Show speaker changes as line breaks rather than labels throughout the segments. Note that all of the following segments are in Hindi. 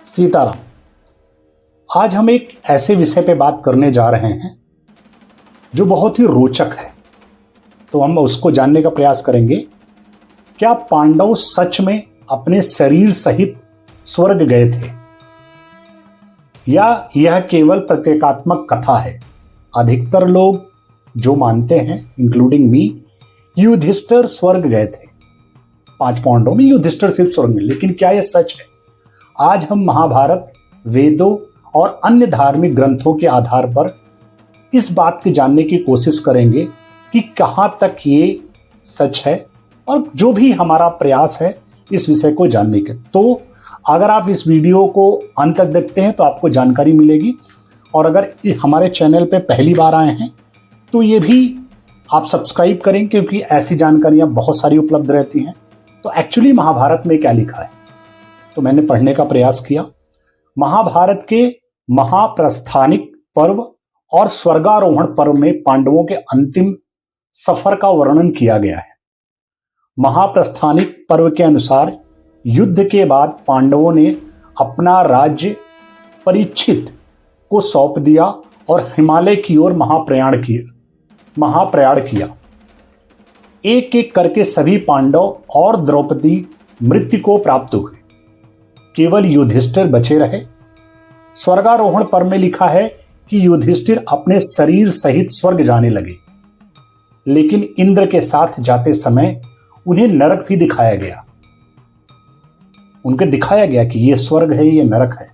सीताराम। आज हम एक ऐसे विषय पे बात करने जा रहे हैं जो बहुत ही रोचक है, तो हम उसको जानने का प्रयास करेंगे। क्या पांडव सच में अपने शरीर सहित स्वर्ग गए थे या यह केवल प्रतीकात्मक कथा है? अधिकतर लोग जो मानते हैं, इंक्लूडिंग मी, युधिष्ठिर स्वर्ग गए थे। 5 पांडवों में युधिष्ठिर सिर्फ स्वर्ग में, लेकिन क्या यह सच है? आज हम महाभारत, वेदों और अन्य धार्मिक ग्रंथों के आधार पर इस बात की जानने की कोशिश करेंगे कि कहां तक ये सच है, और जो भी हमारा प्रयास है इस विषय को जानने के। तो अगर आप इस वीडियो को अंत तक देखते हैं तो आपको जानकारी मिलेगी, और अगर हमारे चैनल पे पहली बार आए हैं तो ये भी आप सब्सक्राइब करें, क्योंकि ऐसी जानकारियां बहुत सारी उपलब्ध रहती हैं। तो एक्चुअली महाभारत में क्या लिखा है, तो मैंने पढ़ने का प्रयास किया। महाभारत के महाप्रस्थानिक पर्व और स्वर्गारोहण पर्व में पांडवों के अंतिम सफर का वर्णन किया गया है। महाप्रस्थानिक पर्व के अनुसार युद्ध के बाद पांडवों ने अपना राज्य परीक्षित को सौंप दिया और हिमालय की ओर महाप्रयाण किया। एक एक करके सभी पांडव और द्रौपदी मृत्यु को प्राप्त हुए, केवल युधिष्ठिर बचे रहे। स्वर्गारोहण पर्व में लिखा है कि युधिष्ठिर अपने शरीर सहित स्वर्ग जाने लगे, लेकिन इंद्र के साथ जाते समय उन्हें नरक भी दिखाया गया। उनको दिखाया गया कि यह स्वर्ग है, यह नरक है।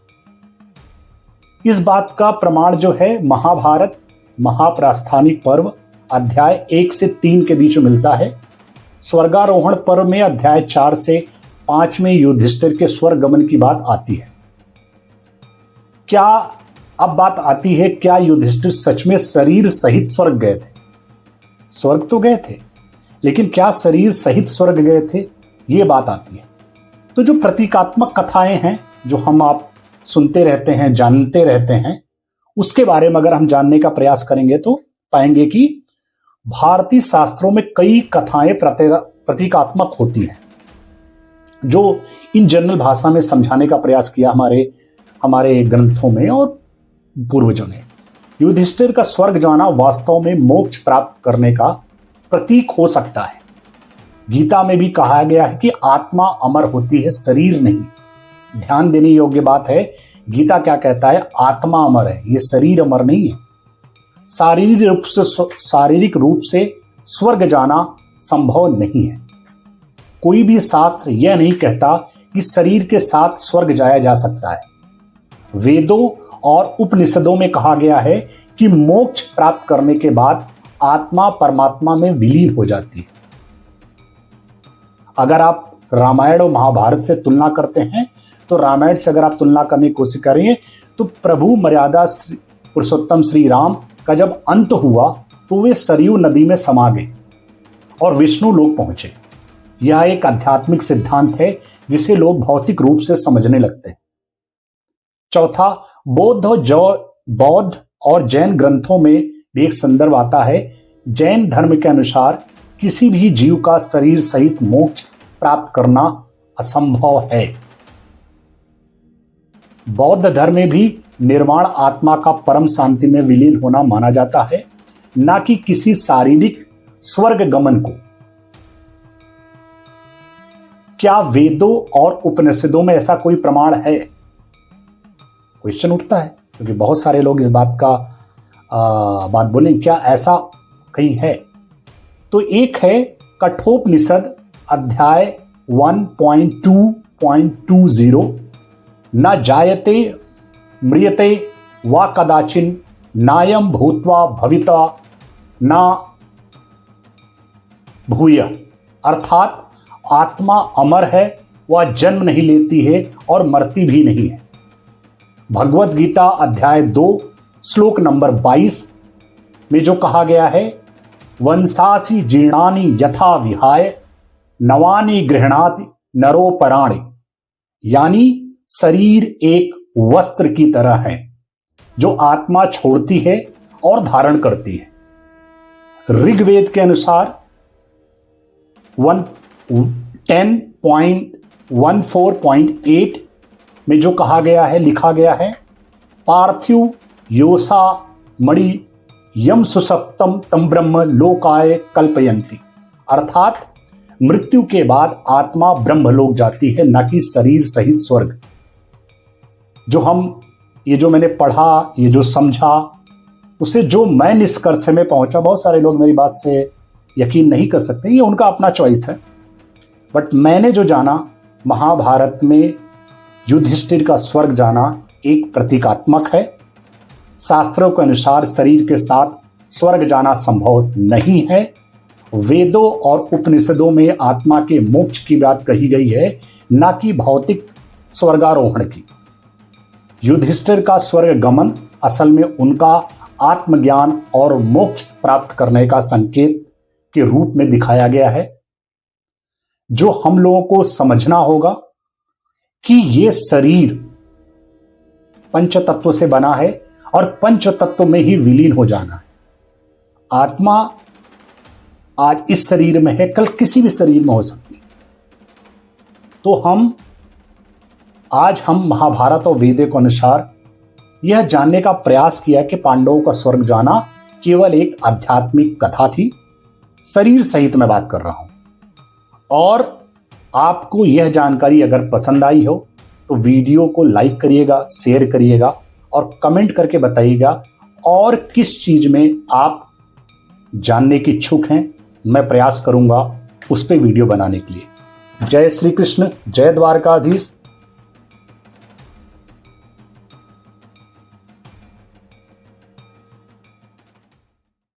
इस बात का प्रमाण जो है महाभारत महाप्रस्थानिक पर्व अध्याय 1 से 3 के बीच में मिलता है। स्वर्गारोहण पर्व में अध्याय 4 से 5 में युधिष्ठिर के स्वर्ग गमन की बात आती है। क्या अब बात आती है, क्या युधिष्ठिर सच में शरीर सहित स्वर्ग गए थे? स्वर्ग तो गए थे, लेकिन क्या शरीर सहित स्वर्ग गए थे, यह बात आती है। तो जो प्रतीकात्मक कथाएं हैं जो हम आप सुनते रहते हैं, जानते रहते हैं, उसके बारे में अगर हम जानने का प्रयास करेंगे तो पाएंगे कि भारतीय शास्त्रों में कई कथाएं प्रतीकात्मक होती हैं, जो इन जनरल भाषा में समझाने का प्रयास किया हमारे ग्रंथों में और पूर्वजों ने। युधिष्ठिर का स्वर्ग जाना वास्तव में मोक्ष प्राप्त करने का प्रतीक हो सकता है। गीता में भी कहा गया है कि आत्मा अमर होती है, शरीर नहीं। ध्यान देने योग्य बात है, गीता क्या कहता है? आत्मा अमर है, ये शरीर अमर नहीं है। शारीरिक रूप से स्वर्ग जाना संभव नहीं है। कोई भी शास्त्र यह नहीं कहता कि शरीर के साथ स्वर्ग जाया जा सकता है। वेदों और उपनिषदों में कहा गया है कि मोक्ष प्राप्त करने के बाद आत्मा परमात्मा में विलीन हो जाती है। अगर आप रामायण और महाभारत से तुलना करते हैं, तो रामायण से अगर आप तुलना करने की कोशिश करेंगे तो प्रभु मर्यादा पुरुषोत्तम श्री राम का जब अंत हुआ तो वे सरयू नदी में समा गए और विष्णु लोक पहुंचे। यह एक आध्यात्मिक सिद्धांत है जिसे लोग भौतिक रूप से समझने लगते हैं। चौथा, बौद्ध और जैन ग्रंथों में भी एक संदर्भ आता है। जैन धर्म के अनुसार किसी भी जीव का शरीर सहित मोक्ष प्राप्त करना असंभव है। बौद्ध धर्म में भी निर्वाण आत्मा का परम शांति में विलीन होना माना जाता है, न कि किसी शारीरिक स्वर्ग गमन को। क्या वेदों और उपनिषदों में ऐसा कोई प्रमाण है? क्वेश्चन उठता है, क्योंकि बहुत सारे लोग इस बात का बात बोलेंगे, क्या ऐसा कहीं है? तो एक है कठोपनिषद अध्याय 1.2.20, न जायते म्रियते वा कदाचिन नायम भूत्वा भविता न भूय। अर्थात आत्मा अमर है, वह जन्म नहीं लेती है और मरती भी नहीं है। भगवत गीता अध्याय 2 श्लोक नंबर 22 में जो कहा गया है, वंशासी जीर्णानि यथा विहाय नवानि गृह्णाति नरोपराणि, यानी शरीर एक वस्त्र की तरह है जो आत्मा छोड़ती है और धारण करती है। ऋग्वेद के अनुसार 10.14.8 में जो कहा गया है, लिखा गया है, पार्थिव योसा मणि यम सुसप्तम तम ब्रह्म लोकाय कल्पयंती, अर्थात मृत्यु के बाद आत्मा ब्रह्मलोक जाती है, न कि शरीर सहित स्वर्ग। ये जो मैंने पढ़ा, ये जो समझा, उसे जो मैं निष्कर्ष में पहुंचा, बहुत सारे लोग मेरी बात से यकीन नहीं कर सकते, ये उनका अपना चॉइस है, बट मैंने जो जाना, महाभारत में युधिष्ठिर का स्वर्ग जाना एक प्रतीकात्मक है। शास्त्रों के अनुसार शरीर के साथ स्वर्ग जाना संभव नहीं है। वेदों और उपनिषदों में आत्मा के मोक्ष की बात कही गई है, न कि भौतिक स्वर्गारोहण की। युधिष्ठिर का स्वर्ग गमन असल में उनका आत्मज्ञान और मोक्ष प्राप्त करने का संकेत के रूप में दिखाया गया है। जो हम लोगों को समझना होगा कि ये शरीर पंच तत्व से बना है और पंच तत्व में ही विलीन हो जाना है। आत्मा आज इस शरीर में है, कल किसी भी शरीर में हो सकती है। तो आज हम महाभारत और वेदों के अनुसार यह जानने का प्रयास किया कि पांडवों का स्वर्ग जाना केवल एक आध्यात्मिक कथा थी। शरीर सहित मैं बात कर रहा हूं। और आपको यह जानकारी अगर पसंद आई हो तो वीडियो को लाइक करिएगा, शेयर करिएगा और कमेंट करके बताइएगा और किस चीज में आप जानने की इच्छुक हैं। मैं प्रयास करूंगा उस पर वीडियो बनाने के लिए। जय श्री कृष्ण, जय द्वारकाधीश।